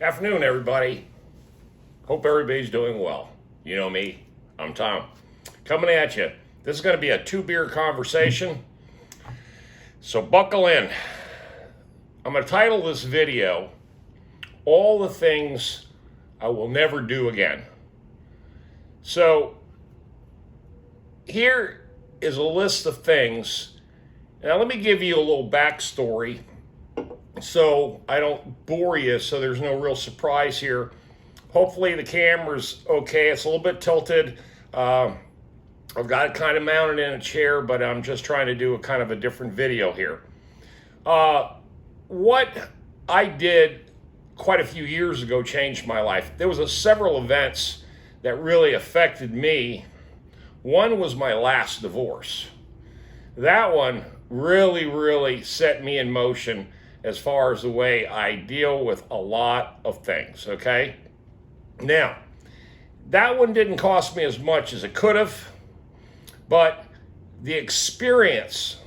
Afternoon, everybody. Hope everybody's doing well. You know me, I'm Tom. Coming at you. This is going to be a two-beer conversation, so buckle in. I'm going to title this video, All the Things I Will Never Do Again. So, here is a list of things. Now, let me give you a little backstory so I don't bore you, so there's no real surprise here. Hopefully the camera's okay. It's a little bit tilted. I've got it kind of mounted in a chair, but I'm just trying to do a kind of a different video here. What I did quite a few years ago changed my life. There was several events that really affected me. One was my last divorce. That one really set me in motion as far as the way I deal with a lot of things, okay? Now, that one didn't cost me as much as it could have, but the experience,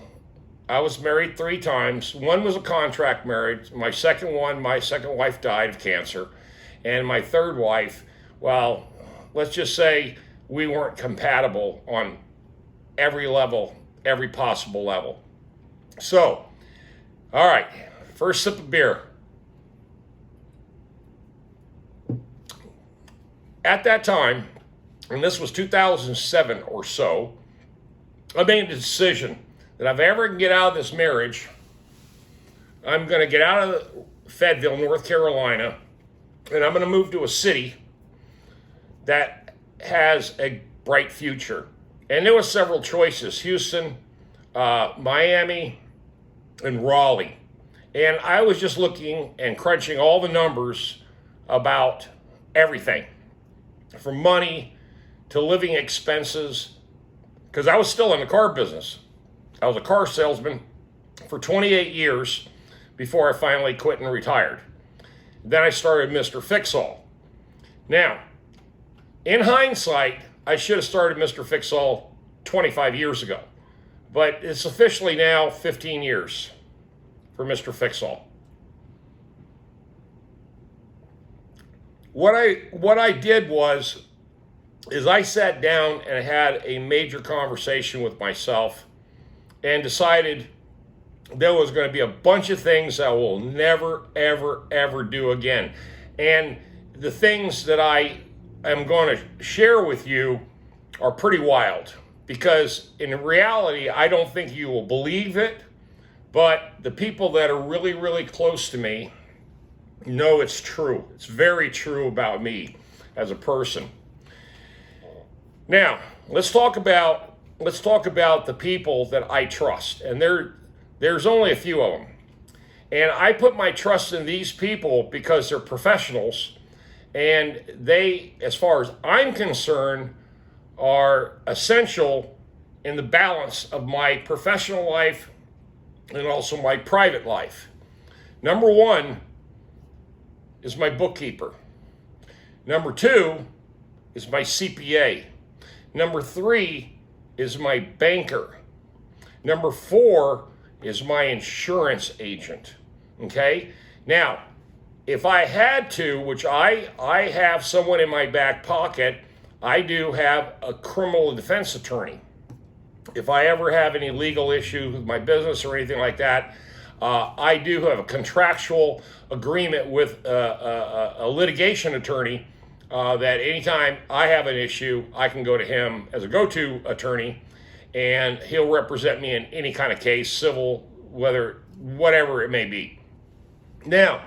I was married 3 times. One was a contract marriage. My second wife died of cancer. And my third wife, well, let's just say we weren't compatible on every level, every possible level. So, all right. First sip of beer. At that time, and this was 2007 or so, I made a decision that if I ever can get out of this marriage, I'm going to get out of Fayetteville, North Carolina, and I'm going to move to a city that has a bright future. And there were several choices: Houston, Miami, and Raleigh. And I was just looking and crunching all the numbers about everything, from money to living expenses, because I was still in the car business. I was a car salesman for 28 years before I finally quit and retired. Then I started Mr. Fix-All. Now, in hindsight, I should have started Mr. Fix-All 25 years ago, but it's officially now 15 years. For Mr. Fix-All. What I did is I sat down and had a major conversation with myself and decided there was going to be a bunch of things I will never, ever do again. And the things that I am going to share with you are pretty wild, because in reality, I don't think you will believe it. But the people that are really close to me know it's true. It's very true about me as a person. Now, let's talk about the people that I trust. And there's only a few of them. And I put my trust in these people because they're professionals, and they, as far as I'm concerned, are essential in the balance of my professional life and also my private life. Number 1 is my bookkeeper. Number 2 is my CPA. Number 3 is my banker. Number 4 is my insurance agent. Okay? Now, if I had to, which I have someone in my back pocket, I do have a criminal defense attorney. If I ever have any legal issues with my business or anything like that, I do have a contractual agreement with a litigation attorney that anytime I have an issue, I can go to him as a go-to attorney, and he'll represent me in any kind of case, civil, whatever it may be. Now,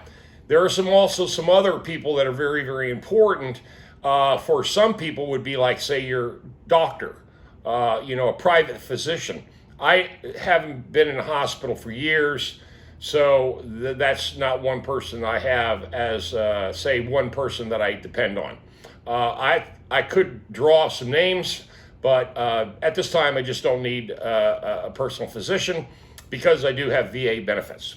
there are also some other people that are very important. For some people would be like, say, your doctor. A private physician. I haven't been in a hospital for years, so that's not one person I have as, say, one person that I depend on. I could draw some names, but at this time I just don't need a personal physician because I do have VA benefits.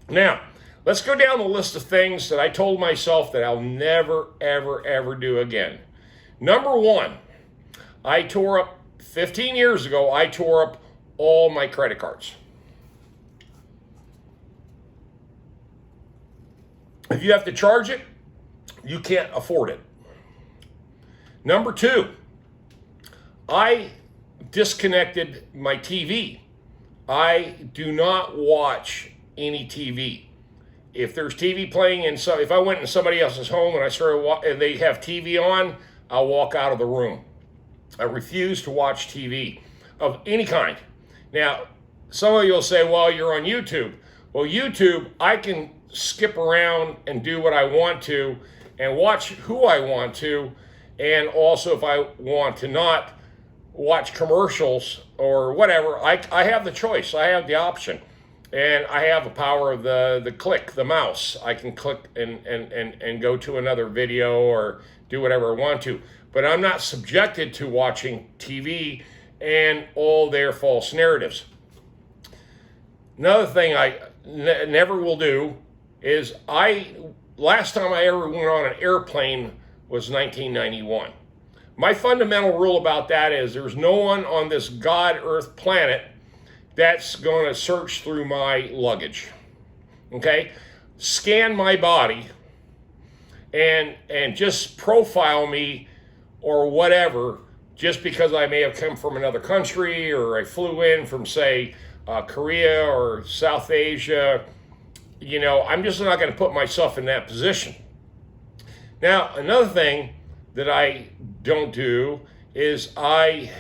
Now, let's go down the list of things that I told myself that I'll never, ever do again. Number 1, I tore up 15 years ago, I tore up all my credit cards. If you have to charge it, you can't afford it. Number two, I disconnected my TV. I do not watch any TV. If there's TV playing, and so if I went in somebody else's home and I started and they have TV on, I'll walk out of the room. I refuse to watch TV of any kind. Now, some of you will say, well, you're on YouTube. Well, YouTube, I can skip around and do what I want to and watch who I want to. And also, if I want to not watch commercials or whatever, I have the choice. I have the option. And I have the power of the click, the mouse. I can click and go to another video or do whatever I want to. But I'm not subjected to watching TV and all their false narratives. Another thing I never will do is last time I ever went on an airplane was 1991. My fundamental rule about that is there's no one on this God Earth planet that's going to search through my luggage. Okay? Scan my body and just profile me or whatever just because I may have come from another country or I flew in from, say, Korea or South Asia. You know, I'm just not going to put myself in that position. Now, another thing that I don't do is let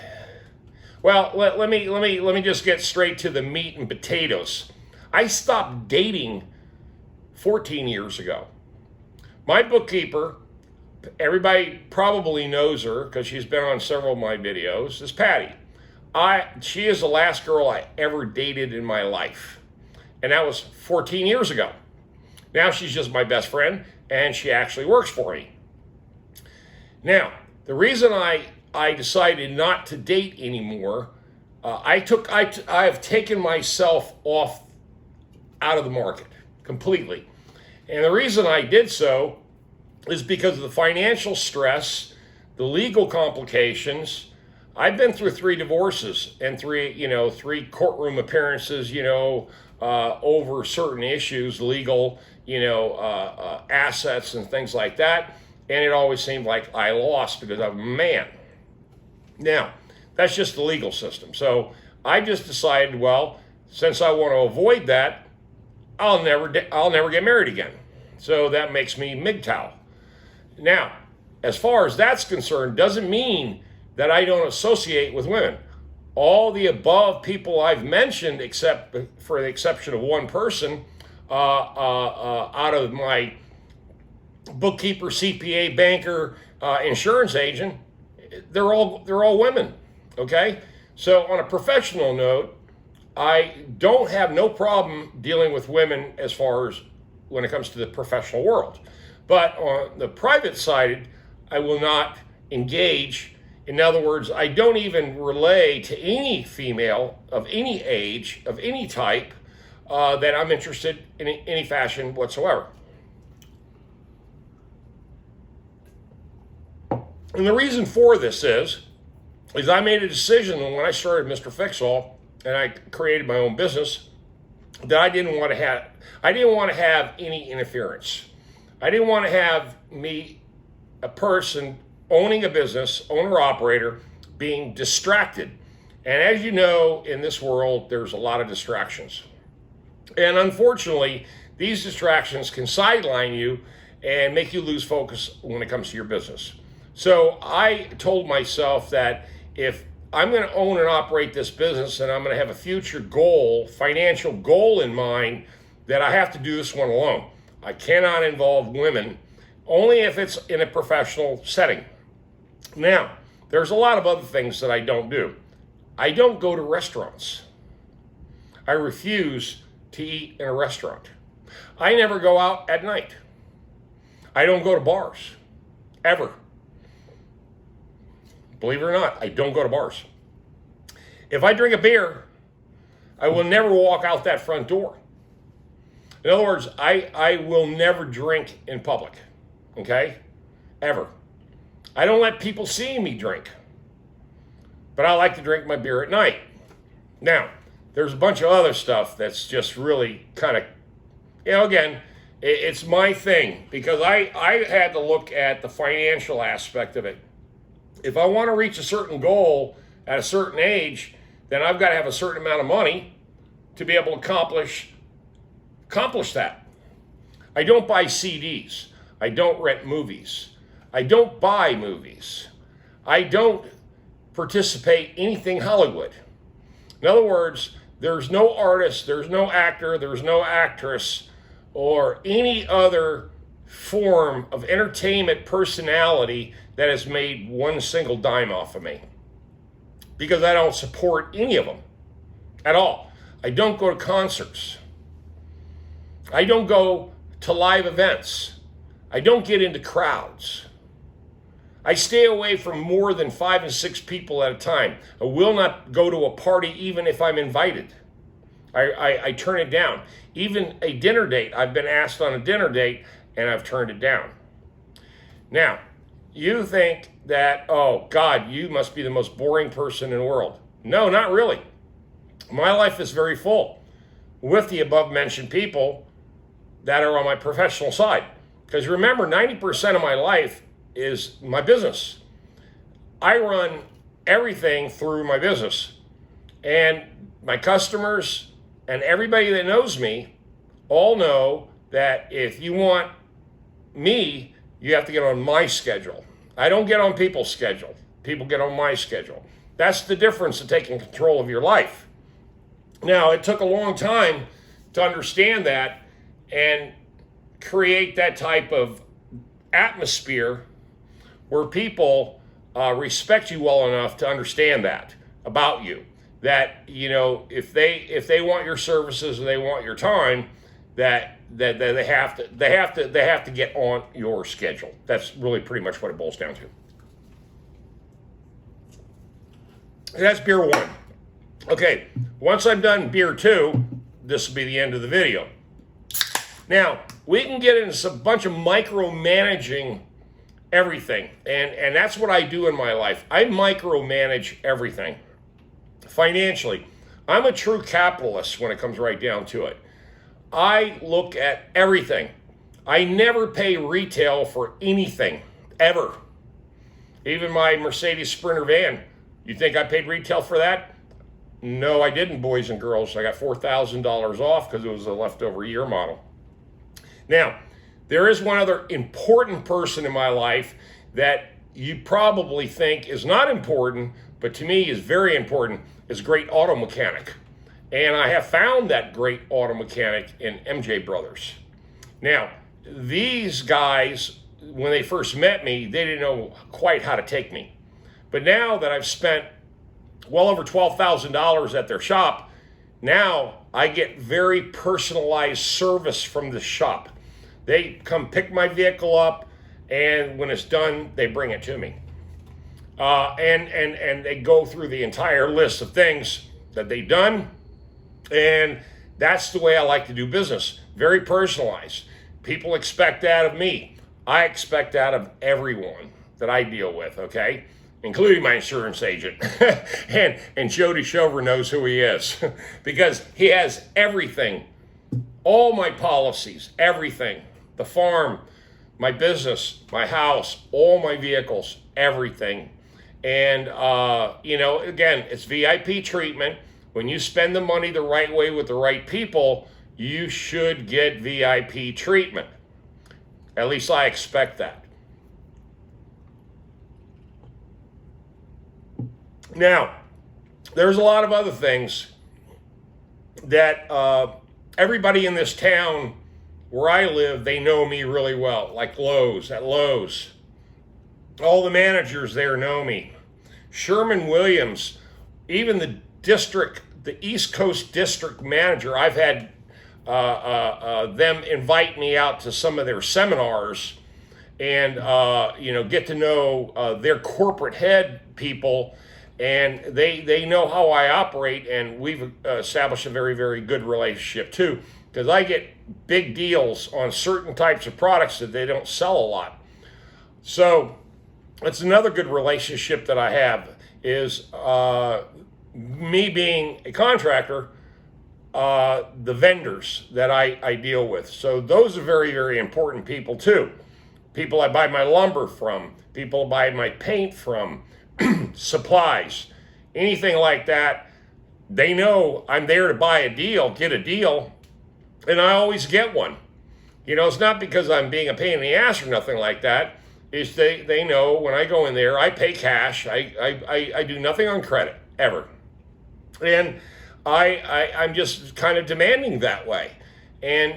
me just get straight to the meat and potatoes. I stopped dating 14 years ago. My bookkeeper, everybody probably knows her because she's been on several of my videos, is Patty. She is the last girl I ever dated in my life. And that was 14 years ago. Now she's just my best friend and she actually works for me. Now, the reason I decided not to date anymore, I have taken myself out of the market completely. And the reason I did so is because of the financial stress, the legal complications. I've been through 3 divorces and 3 courtroom appearances, over certain issues, legal, assets and things like that. And it always seemed like I lost because I'm a man. Now, that's just the legal system. So I just decided, well, since I want to avoid that, I'll never get married again. So that makes me MGTOW. Now, as far as that's concerned, doesn't mean that I don't associate with women. All the above people I've mentioned, except for the exception of one person, out of my bookkeeper, CPA, banker, insurance agent, they're all women. Okay, so on a professional note, I don't have no problem dealing with women as far as when it comes to the professional world, but on the private side, I will not engage. In other words, I don't even relay to any female of any age, of any type, that I'm interested in any fashion whatsoever. And the reason for this is I made a decision when I started Mr. Fix-All and I created my own business that I didn't want to have any interference. I didn't want to have me, a person owning a business, owner-operator, being distracted. And as you know, in this world, there's a lot of distractions. And unfortunately, these distractions can sideline you and make you lose focus when it comes to your business. So I told myself that if I'm going to own and operate this business and I'm going to have a future goal, financial goal in mind, that I have to do this one alone. I cannot involve women, only if it's in a professional setting. Now, there's a lot of other things that I don't do. I don't go to restaurants. I refuse to eat in a restaurant. I never go out at night. I don't go to bars, ever. Believe it or not, I don't go to bars. If I drink a beer, I will never walk out that front door. In other words, I will never drink in public, okay? Ever. I don't let people see me drink, but I like to drink my beer at night. Now, there's a bunch of other stuff that's just really kind of, again, It's my thing because I had to look at the financial aspect of it. If I want to reach a certain goal at a certain age, then I've got to have a certain amount of money to be able to accomplish that. I don't buy CDs. I don't rent movies. I don't buy movies. I don't participate in anything Hollywood. In other words, there's no artist, there's no actor, there's no actress, or any other form of entertainment personality that has made one single dime off of me. Because I don't support any of them at all. I don't go to concerts. I don't go to live events. I don't get into crowds. I stay away from more than 5 and 6 people at a time. I will not go to a party even if I'm invited. I turn it down. Even a dinner date, I've been asked on a dinner date and I've turned it down. Now, you think that, oh God, you must be the most boring person in the world. No, not really. My life is very full with the above mentioned people that are on my professional side. Because remember, 90% of my life is my business. I run everything through my business. And my customers and everybody that knows me all know that if you want me, you have to get on my schedule. I don't get on people's schedule. People get on my schedule. That's the difference in taking control of your life. Now, it took a long time to understand that and create that type of atmosphere where people respect you well enough to understand that about you. That, you know, if they want your services or they want your time, that they have to get on your schedule. That's really pretty much what it boils down to. That's beer 1. Okay, once I'm done beer 2, this will be the end of the video. Now, we can get into a bunch of micromanaging everything, and that's what I do in my life. I micromanage everything. Financially, I'm a true capitalist when it comes right down to it. I look at everything. I never pay retail for anything, ever. Even my Mercedes Sprinter van. You think I paid retail for that? No, I didn't, boys and girls. I got $4,000 off because it was a leftover year model. Now, there is one other important person in my life that you probably think is not important, but to me is very important, is a great auto mechanic. And I have found that great auto mechanic in MJ Brothers. Now, these guys, when they first met me, they didn't know quite how to take me. But now that I've spent well over $12,000 at their shop, now I get very personalized service from the shop. They come pick my vehicle up, and when it's done, they bring it to me. And they go through the entire list of things that they've done, and that's the way I like to do business. Very personalized. People expect that of me. I expect that of everyone that I deal with, okay? Including my insurance agent. and Jody Shover knows who he is because he has everything. All my policies, everything. The farm, my business, my house, all my vehicles, everything. And, again, it's VIP treatment. When you spend the money the right way with the right people, you should get VIP treatment. At least I expect that. Now, there's a lot of other things that everybody in this town where I live, they know me really well, like Lowe's, at Lowe's. All the managers there know me. Sherman Williams, even the East Coast district manager, I've had them invite me out to some of their seminars and, get to know their corporate head people, and they know how I operate, and we've established a very, very good relationship too, because I get big deals on certain types of products that they don't sell a lot. So it's another good relationship that I have is me being a contractor, the vendors that I deal with. So those are very, very important people too. People I buy my lumber from, people I buy my paint from, supplies, anything like that. They know I'm there to buy a deal, get a deal, and I always get one. It's not because I'm being a pain in the ass or nothing like that. It's they know when I go in there, I pay cash. I do nothing on credit, ever. And I'm just kind of demanding that way. And,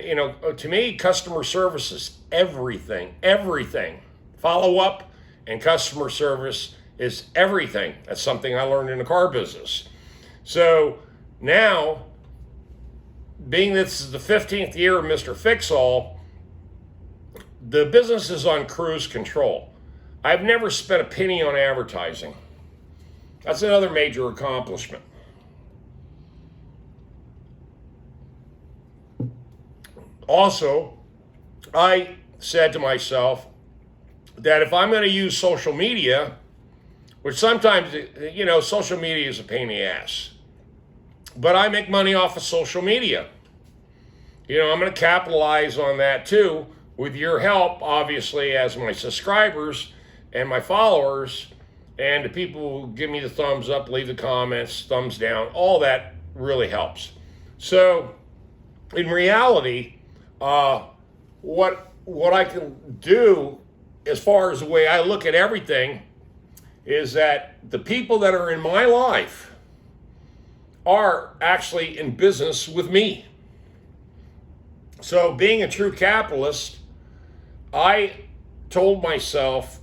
to me, customer service is everything, everything. Follow up and customer service is everything. That's something I learned in the car business. So now, being this is the 15th year of Mr. Fix-All, the business is on cruise control. I've never spent a penny on advertising. That's another major accomplishment. Also, I said to myself that if I'm going to use social media, which sometimes, social media is a pain in the ass, but I make money off of social media. I'm going to capitalize on that too with your help, obviously, as my subscribers and my followers, and the people who give me the thumbs up, leave the comments, thumbs down, all that really helps. So, in reality, what I can do as far as the way I look at everything is that the people that are in my life are actually in business with me. So being a true capitalist, I told myself,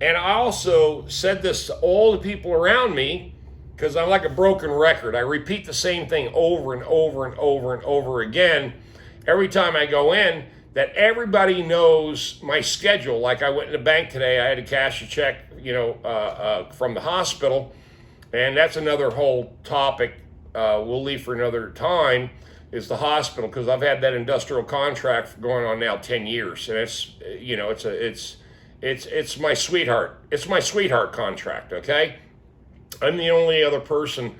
and I also said this to all the people around me, because I'm like a broken record. I repeat the same thing over and over and over and over again every time I go in, that everybody knows my schedule. Like I went in the bank today, I had to cash a check, from the hospital, and that's another whole topic we'll leave for another time, is the hospital, because I've had that industrial contract for going on now 10 years, and it's my sweetheart. It's my sweetheart contract, okay? I'm the only other person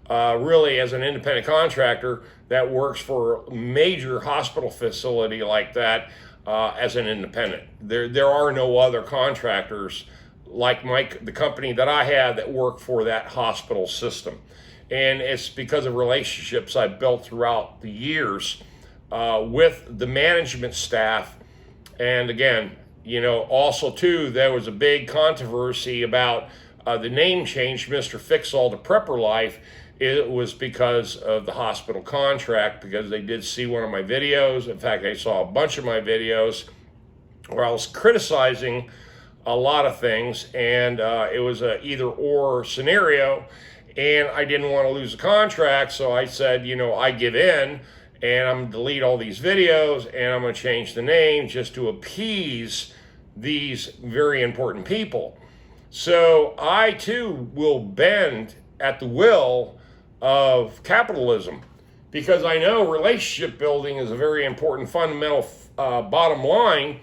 really as an independent contractor that works for a major hospital facility like that as an independent. There are no other contractors like the company that I have that work for that hospital system. And it's because of relationships I've built throughout the years with the management staff. And again, also too, there was a big controversy about the name change, Mr. Fix-All to Prepper Life. It was because of the hospital contract, because they did see one of my videos. In fact, they saw a bunch of my videos where I was criticizing a lot of things, and it was a either or scenario, and I didn't want to lose the contract, so I said, I give in, and I'm going to delete all these videos, and I'm going to change the name just to appease these very important people. So I too will bend at the will of capitalism, because I know relationship building is a very important fundamental bottom line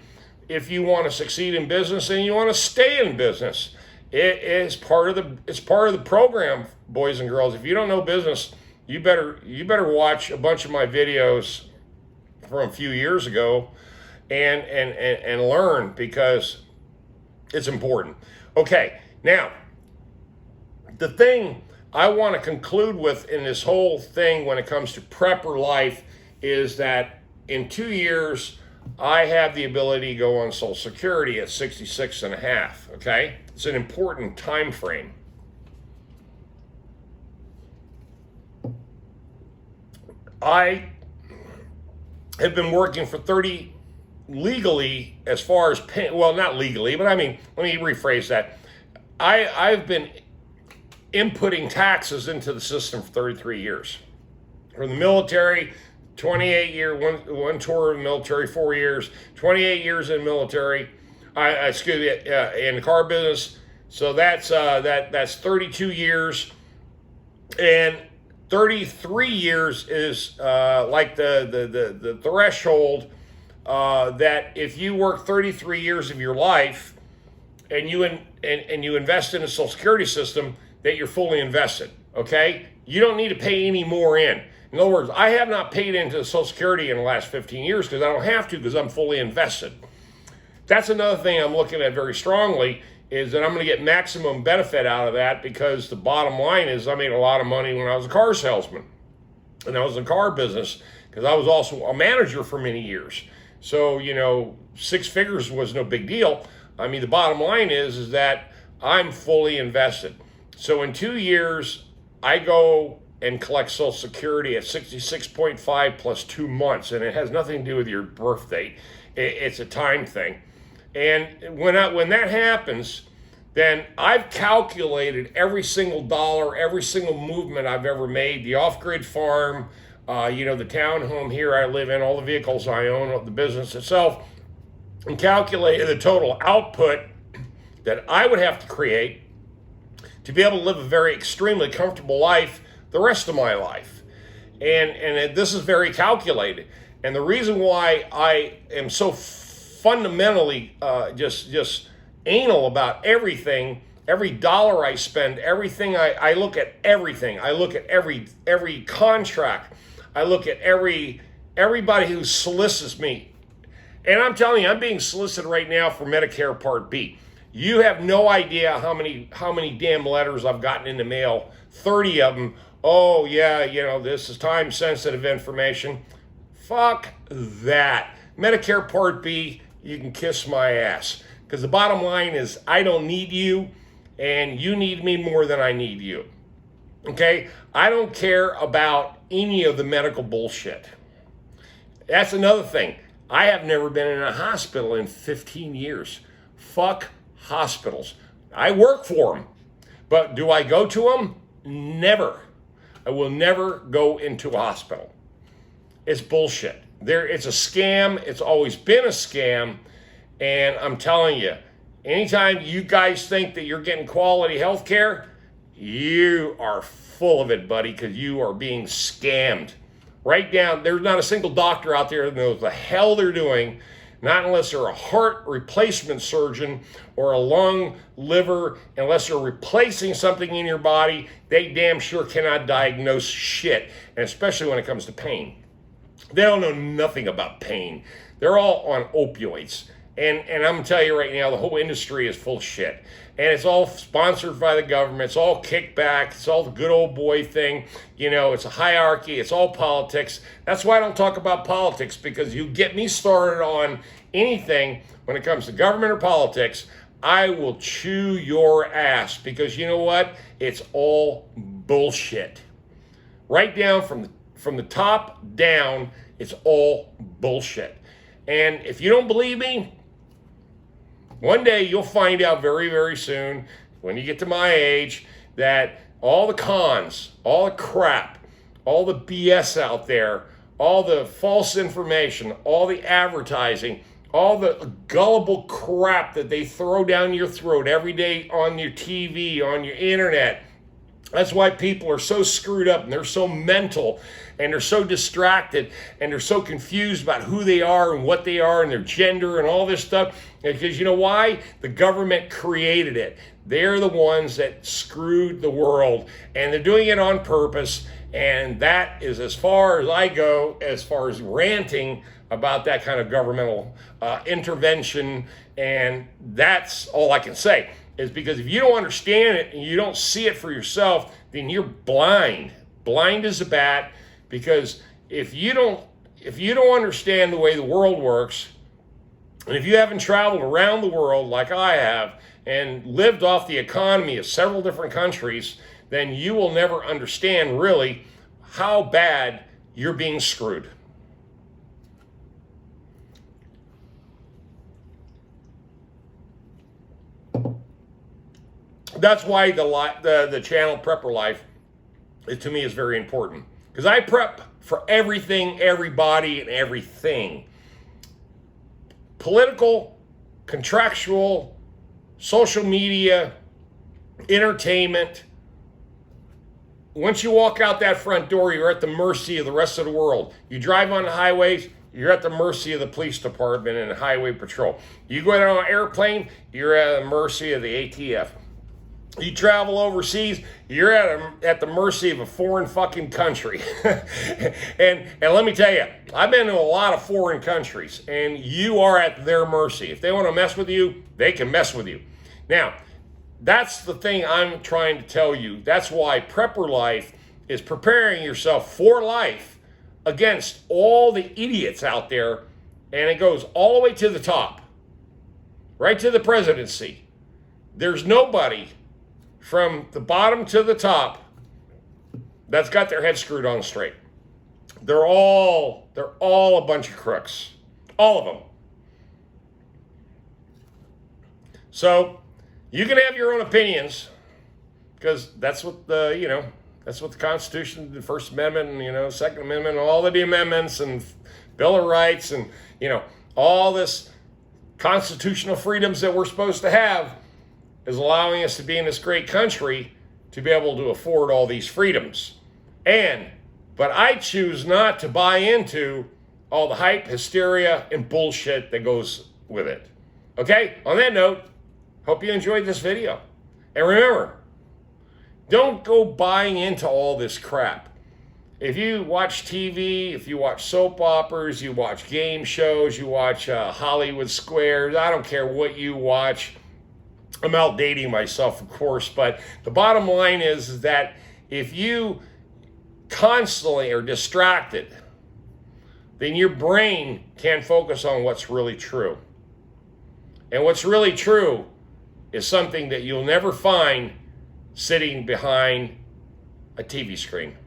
if you want to succeed in business and you want to stay in business. It's part of the program, boys and girls. If you don't know business, you better watch a bunch of my videos from a few years ago and learn, because it's important. Okay, now the thing I want to conclude with in this whole thing when it comes to prepper life is that in 2 years, I have the ability to go on Social Security at 66 and a half, okay? It's an important time frame. I have been working for 30 legally, as far as well, not legally, but I mean, let me rephrase that. I've been inputting taxes into the system for 33 years. From the military, 28 year, one tour of the military, 4 years, 28 years in the military, in the car business. So that's 32 years, and 33 years is like the threshold that if you work 33 years of your life and you invest in a Social Security system, that you're fully invested, okay? You don't need to pay any more in. In other words, I have not paid into Social Security in the last 15 years because I don't have to, because I'm fully invested. That's another thing I'm looking at very strongly, is that I'm going to get maximum benefit out of that, because the bottom line is I made a lot of money when I was a car salesman. And I was in the car business because I was also a manager for many years. So, 6 figures was no big deal. I mean, the bottom line is that I'm fully invested. So in 2 years, I go and collect Social Security at 66.5 plus 2 months. And it has nothing to do with your birth date. It's a time thing. And when that happens, then I've calculated every single dollar, every single movement I've ever made, the off-grid farm, the townhome here I live in, all the vehicles I own, the business itself, and calculated the total output that I would have to create to be able to live a very extremely comfortable life the rest of my life. And this is very calculated. And the reason why I am so fundamentally just anal about everything, every dollar I spend, everything, I look at everything. I look at every contract. I look at everybody who solicits me. And I'm telling you, I'm being solicited right now for Medicare Part B. You have no idea how many damn letters I've gotten in the mail. 30 of them. Oh yeah, this is time sensitive information. Fuck that. Medicare Part B, you can kiss my ass. Because the bottom line is I don't need you, and you need me more than I need you. Okay? I don't care about any of the medical bullshit. That's another thing. I have never been in a hospital in 15 years. Fuck hospitals. I work for them. But do I go to them? Never. I will never go into a hospital. It's bullshit. It's a scam. It's always been a scam. And I'm telling you, anytime you guys think that you're getting quality health care, you are full of it, buddy, because you are being scammed. Right down, there's not a single doctor out there that knows the hell they're doing, not unless they're a heart replacement surgeon or a lung, liver, unless they're replacing something in your body, they damn sure cannot diagnose shit, and especially when it comes to pain. They don't know nothing about pain. They're all on opioids. And I'm going to tell you right now, the whole industry is full of shit. And it's all sponsored by the government. It's all kickback. It's all the good old boy thing. It's a hierarchy. It's all politics. That's why I don't talk about politics, because you get me started on anything when it comes to government or politics, I will chew your ass, because you know what? It's all bullshit. Right down from the top down, it's all bullshit. And if you don't believe me, one day you'll find out very, very soon, when you get to my age, that all the cons, all the crap, all the BS out there, all the false information, all the advertising, all the gullible crap that they throw down your throat every day on your TV, on your internet. That's why people are so screwed up, and they're so mental, and they're so distracted, and they're so confused about who they are and what they are and their gender and all this stuff. Because you know why? The government created it. They're the ones that screwed the world, and they're doing it on purpose. And that is as far as I go as far as ranting about that kind of governmental intervention. And that's all I can say. Is because if you don't understand it and you don't see it for yourself, then you're blind. Blind as a bat, because if you don't understand the way the world works, and if you haven't traveled around the world like I have and lived off the economy of several different countries, then you will never understand really how bad you're being screwed. That's why the channel Prepper Life, to me, is very important. Because I prep for everything, everybody, and everything. Political, contractual, social media, entertainment. Once you walk out that front door, you're at the mercy of the rest of the world. You drive on the highways, you're at the mercy of the police department and highway patrol. You go out on an airplane, you're at the mercy of the ATF. You travel overseas, you're at the mercy of a foreign fucking country. and let me tell you, I've been to a lot of foreign countries, and you are at their mercy. If they want to mess with you, they can mess with you. Now, that's the thing I'm trying to tell you. That's why Prepper Life is preparing yourself for life against all the idiots out there, and it goes all the way to the top, right to the presidency. There's nobody from the bottom to the top that's got their head screwed on straight. They're all a bunch of crooks. All of them. So you can have your own opinions, because that's what that's what the Constitution, the First Amendment, and, Second Amendment, all of the amendments and Bill of Rights, and, all this constitutional freedoms that we're supposed to have is allowing us to be in this great country to be able to afford all these freedoms. But I choose not to buy into all the hype, hysteria, and bullshit that goes with it. Okay? On that note, hope you enjoyed this video. And remember, don't go buying into all this crap. If you watch TV, if you watch soap operas, you watch game shows, you watch Hollywood Squares, I don't care what you watch. I'm outdating myself, of course, but the bottom line is that if you constantly are distracted, then your brain can't focus on what's really true. And what's really true is something that you'll never find sitting behind a TV screen.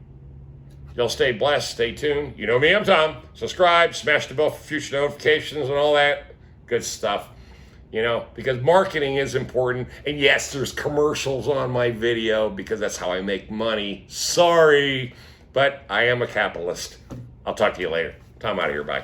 You'll stay blessed. Stay tuned. You know me, I'm Tom. Subscribe, smash the bell for future notifications and all that good stuff. Because marketing is important. And yes, there's commercials on my video because that's how I make money. Sorry, but I am a capitalist. I'll talk to you later. Tom out of here. Bye.